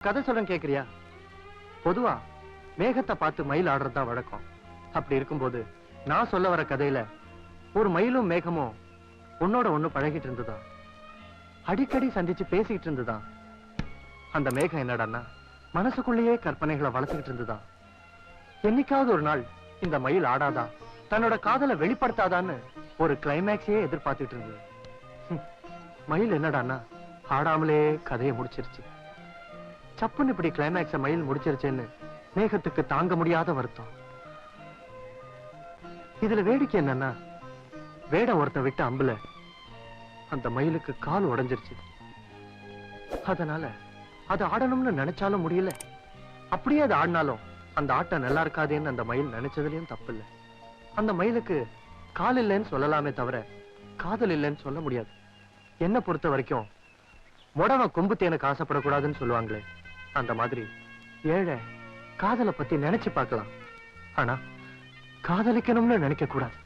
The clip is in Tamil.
கதை சொல்றேன் கேக்குறியா? பொதுவா மேகத்தை பார்த்து மயில் ஆடுறதுதான் வழக்கம். அப்படி இருக்கும்போது நான் சொல்ல வர கதையில ஒரு மயிலும் மேகமும் உன்னோட ஒண்ணு பழகிட்டு இருந்ததா, அடிக்கடி சந்திச்சு பேசிட்டு இருந்ததா. அந்த மேகம் என்னடான்னா மனசுக்குள்ளேயே கற்பனைகளை வளர்த்துக்கிட்டு இருந்ததா. என்னைக்காவது ஒரு நாள் இந்த மயில் ஆடாதா, தன்னோட காதலை வெளிப்படுத்தாதான்னு ஒரு கிளைமேக்ஸையே எதிர்பார்த்துட்டு இருந்தது. மயில் என்னடான்னா ஆடாமலே கதையை முடிச்சிருச்சு. சப்புன்னு இப்படி கிளைமேக்ஸ மயில் முடிச்சிருச்சேன்னு மேகத்துக்கு தாங்க முடியாத வருத்தம். இதுல வேடிக்கை என்னன்னா, வேட ஒருத்த விட்ட அம்புல அந்த மயிலுக்கு கால் உடைஞ்சிருச்சு. அதனால அது ஆடணும்னு நினைச்சாலும் முடியல. அப்படியே அது ஆடினாலும் அந்த ஆட்டம் நல்லா இருக்காதேன்னு அந்த மயில் நினைச்சதுலயும் தப்பு இல்லை. அந்த மயிலுக்கு கால் இல்லைன்னு சொல்லலாமே தவிர காதல் இல்லைன்னு சொல்ல முடியாது. என்ன பொறுத்த வரைக்கும் முடவ கொம்பு தேனுக்கு ஆசைப்படக்கூடாதுன்னு சொல்லுவாங்களே, அந்த மாதிரி ஏழை காதலை பத்தி நினைச்சு பார்க்கலாம், ஆனா காதலிக்கணும்னு நினைக்க கூடாது.